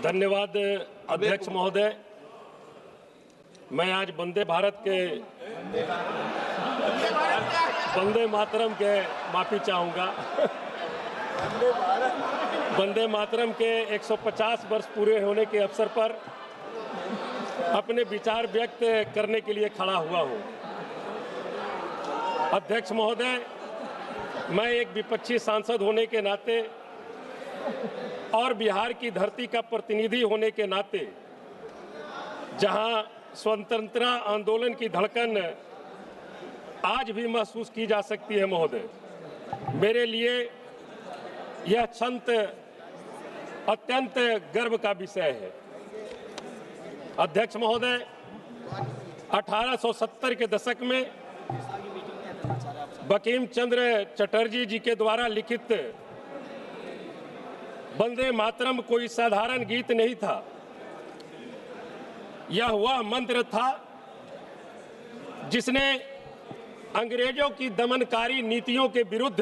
धन्यवाद अध्यक्ष महोदय। मैं आज वंदे मातरम के माफी चाहूँगा। वंदे मातरम के 150 वर्ष पूरे होने के अवसर पर अपने विचार व्यक्त करने के लिए खड़ा हुआ हूँ। अध्यक्ष महोदय, मैं एक विपक्षी सांसद होने के नाते और बिहार की धरती का प्रतिनिधि होने के नाते, जहां स्वतंत्रता आंदोलन की धड़कन आज भी महसूस की जा सकती है महोदय, मेरे लिए यह क्षण अत्यंत गर्व का विषय है। अध्यक्ष महोदय, 1870 के दशक में बंकिम चंद्र चटर्जी जी के द्वारा लिखित वंदे मातरम कोई साधारण गीत नहीं था। यह वह मंत्र था जिसने अंग्रेजों की दमनकारी नीतियों के विरुद्ध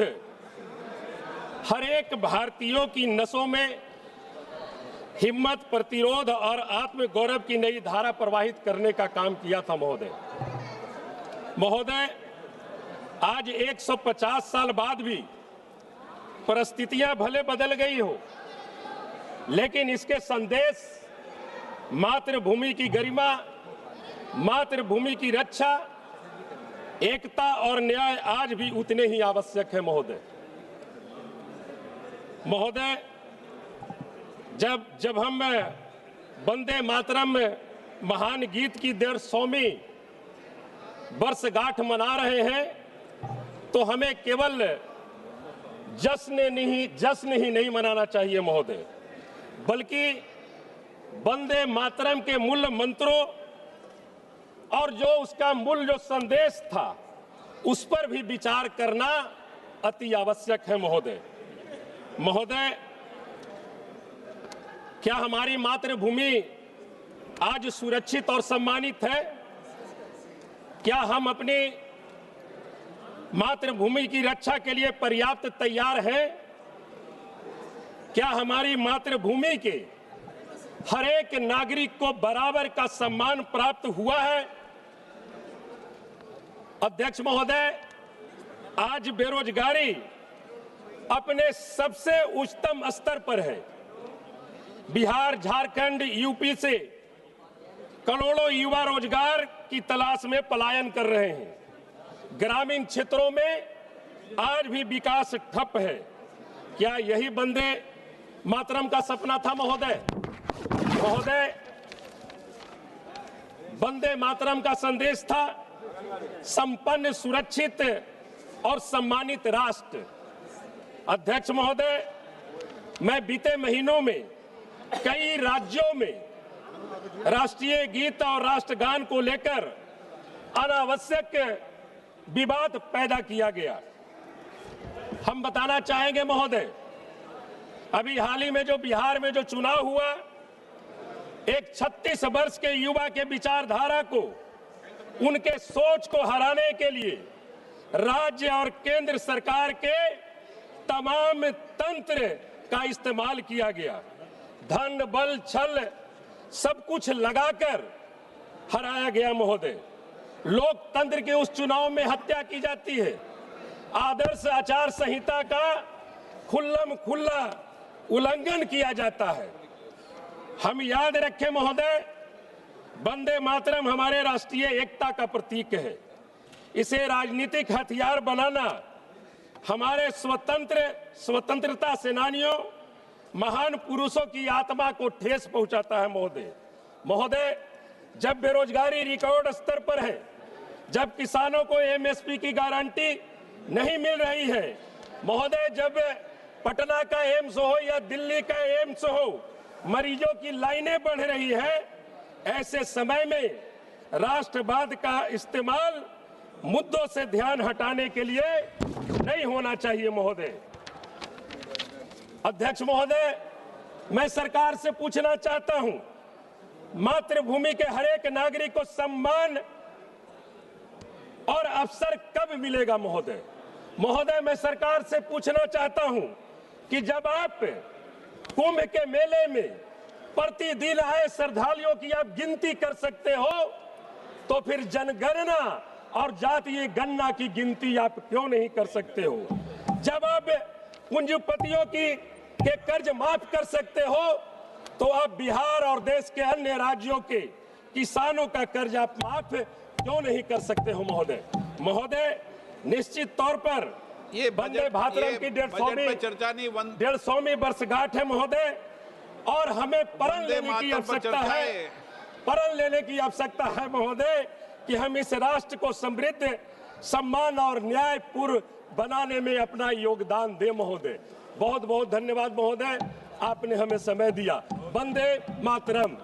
हर एक भारतीयों की नसों में हिम्मत, प्रतिरोध और आत्मगौरव की नई धारा प्रवाहित करने का काम किया था महोदय, आज 150 साल बाद भी परिस्थितियां भले बदल गई हो, लेकिन इसके संदेश मातृभूमि की गरिमा, मातृभूमि की रक्षा, एकता और न्याय आज भी उतने ही आवश्यक है महोदय। जब हम वंदे मातरम महान गीत की 150वीं वर्षगांठ मना रहे हैं, तो हमें केवल जश्न ही नहीं मनाना चाहिए महोदय, बल्कि वंदे मातरम के मूल मंत्रों और जो उसका मूल जो संदेश था, उस पर भी विचार करना अति आवश्यक है महोदय। क्या हमारी मातृभूमि आज सुरक्षित और सम्मानित है? क्या हम अपनी मातृभूमि की रक्षा के लिए पर्याप्त तैयार हैं? क्या हमारी मातृभूमि के हर एक नागरिक को बराबर का सम्मान प्राप्त हुआ है? अध्यक्ष महोदय, आज बेरोजगारी अपने सबसे उच्चतम स्तर पर है। बिहार, झारखंड, यूपी से करोड़ों युवा रोजगार की तलाश में पलायन कर रहे हैं। ग्रामीण क्षेत्रों में आज भी विकास ठप है। क्या यही वंदे मातरम का सपना था महोदय? वंदे मातरम का संदेश था संपन्न, सुरक्षित और सम्मानित राष्ट्र। अध्यक्ष महोदय, मैं बीते महीनों में कई राज्यों में राष्ट्रीय गीत और राष्ट्रगान को लेकर अनावश्यक विवाद पैदा किया गया। हम बताना चाहेंगे महोदय, अभी हाल ही में जो बिहार में जो चुनाव हुआ, एक 36 वर्ष के युवा के विचारधारा को, उनके सोच को हराने के लिए राज्य और केंद्र सरकार के तमाम तंत्र का इस्तेमाल किया गया। धन, बल, छल सब कुछ लगाकर हराया गया महोदय। लोकतंत्र के उस चुनाव में हत्या की जाती है। आदर्श आचार संहिता का खुल्ला उल्लंघन किया जाता है। हम याद रखें महोदय, वंदे मातरम हमारे राष्ट्रीय एकता का प्रतीक है। इसे राजनीतिक हथियार बनाना हमारे स्वतंत्रता सेनानियों, महान पुरुषों की आत्मा को ठेस पहुंचाता है महोदय। जब बेरोजगारी रिकॉर्ड स्तर पर है, जब किसानों को एमएसपी की गारंटी नहीं मिल रही है महोदय, जब पटना का एम्स हो या दिल्ली का एम्स हो, मरीजों की लाइनें बढ़ रही है, ऐसे समय में राष्ट्रवाद का इस्तेमाल मुद्दों से ध्यान हटाने के लिए नहीं होना चाहिए महोदय। अध्यक्ष महोदय, मैं सरकार से पूछना चाहता हूं, मातृभूमि के हर एक नागरिक को सम्मान और अवसर कब मिलेगा महोदय? मैं सरकार से पूछना चाहता हूं कि जब आप कुंभ के मेले में प्रतिदिन आए श्रद्धालुओं की आप गिनती कर सकते हो, तो फिर जनगणना और जातीय गणना की गिनती आप क्यों नहीं कर सकते हो? जब आप पूंजीपतियों के कर्ज माफ कर सकते हो, तो आप बिहार और देश के अन्य राज्यों के किसानों का कर्ज आप माफ क्यों नहीं कर सकते हो? महोदय, निश्चित तौर पर ये वंदे भारतम की 150वीं चर्चा नहीं 150वीं वर्षगांठ है महोदय, और हमें प्रण लेने की आवश्यकता है, प्रण लेने की आवश्यकता है महोदय, कि हम इस राष्ट्र को समृद्ध, सम्मान और न्यायपूर्ण बनाने में अपना योगदान दें महोदय। बहुत बहुत धन्यवाद महोदय, आपने हमें समय दिया। वंदे मातरम।